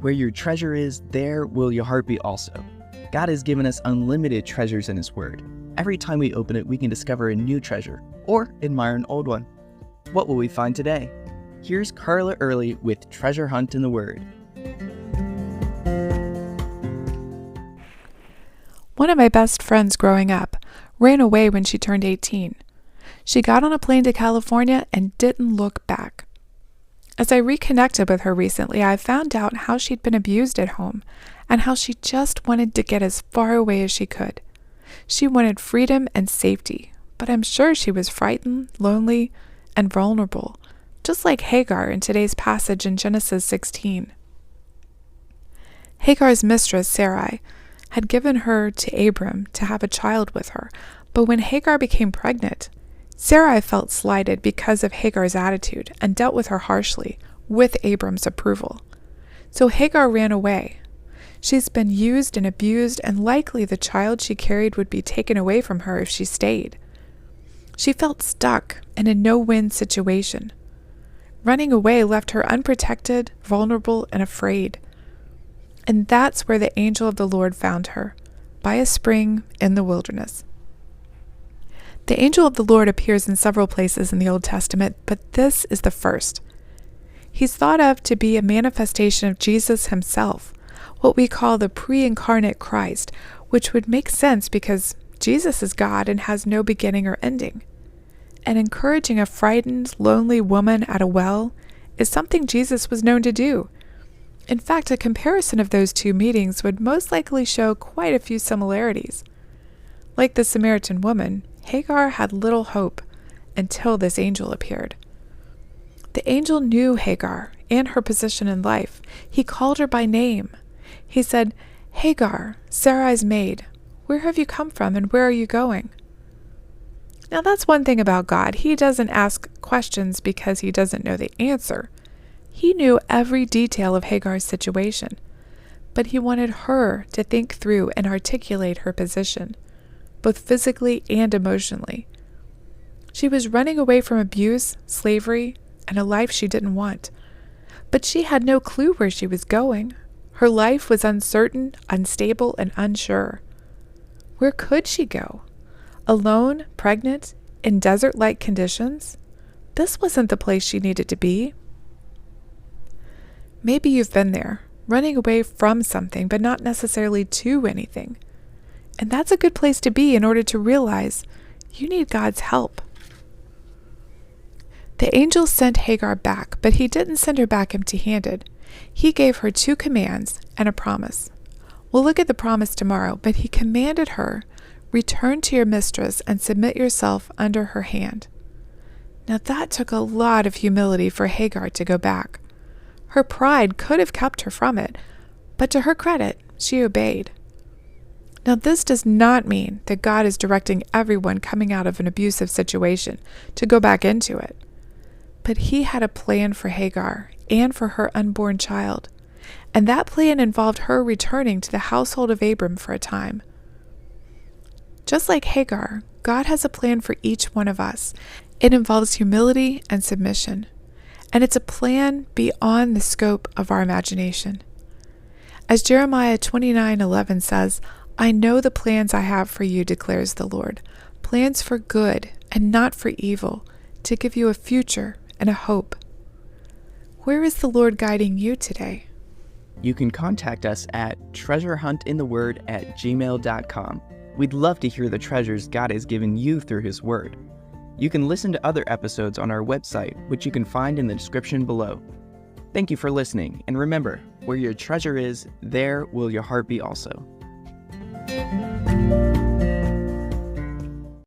Where your treasure is, there will your heart be also. God has given us unlimited treasures in His Word. Every time we open it, we can discover a new treasure or admire an old one. What will we find today? Here's Carla Early with Treasure Hunt in the Word. One of my best friends growing up ran away when she turned 18. She got on a plane to California and didn't look back. As I reconnected with her recently, I found out how she'd been abused at home and how she just wanted to get as far away as she could. She wanted freedom and safety, but I'm sure she was frightened, lonely, and vulnerable, just like Hagar in today's passage in Genesis 16. Hagar's mistress, Sarai, had given her to Abram to have a child with her, but when Hagar became pregnant, Sarai felt slighted because of Hagar's attitude and dealt with her harshly, with Abram's approval. So Hagar ran away. She's been used and abused, and likely the child she carried would be taken away from her if she stayed. She felt stuck in a no-win situation. Running away left her unprotected, vulnerable, and afraid. And that's where the angel of the Lord found her, by a spring in the wilderness. The angel of the Lord appears in several places in the Old Testament, but this is the first. He's thought of to be a manifestation of Jesus himself, what we call the pre-incarnate Christ, which would make sense because Jesus is God and has no beginning or ending. And encouraging a frightened, lonely woman at a well is something Jesus was known to do. In fact, a comparison of those two meetings would most likely show quite a few similarities. Like the Samaritan woman, Hagar had little hope until this angel appeared. The angel knew Hagar and her position in life. He called her by name. He said, "Hagar, Sarai's maid, where have you come from and where are you going?" Now that's one thing about God. He doesn't ask questions because he doesn't know the answer. He knew every detail of Hagar's situation, but he wanted her to think through and articulate her position, both physically and emotionally. She was running away from abuse, slavery, and a life she didn't want. But she had no clue where she was going. Her life was uncertain, unstable, and unsure. Where could she go? Alone, pregnant, in desert-like conditions? This wasn't the place she needed to be. Maybe you've been there, running away from something, but not necessarily to anything. And that's a good place to be in order to realize you need God's help. The angel sent Hagar back, but he didn't send her back empty-handed. He gave her 2 commands and a promise. We'll look at the promise tomorrow, but he commanded her, "Return to your mistress and submit yourself under her hand." Now that took a lot of humility for Hagar to go back. Her pride could have kept her from it, but to her credit, she obeyed. Now this does not mean that God is directing everyone coming out of an abusive situation to go back into it. But he had a plan for Hagar and for her unborn child, and that plan involved her returning to the household of Abram for a time. Just like Hagar, God has a plan for each one of us. It involves humility and submission, and it's a plan beyond the scope of our imagination. As Jeremiah 29:11 says, "I know the plans I have for you, declares the Lord, plans for good and not for evil, to give you a future and a hope." Where is the Lord guiding you today? You can contact us at treasurehuntintheword@gmail.com. We'd love to hear the treasures God has given you through His Word. You can listen to other episodes on our website, which you can find in the description below. Thank you for listening, and remember, where your treasure is, there will your heart be also.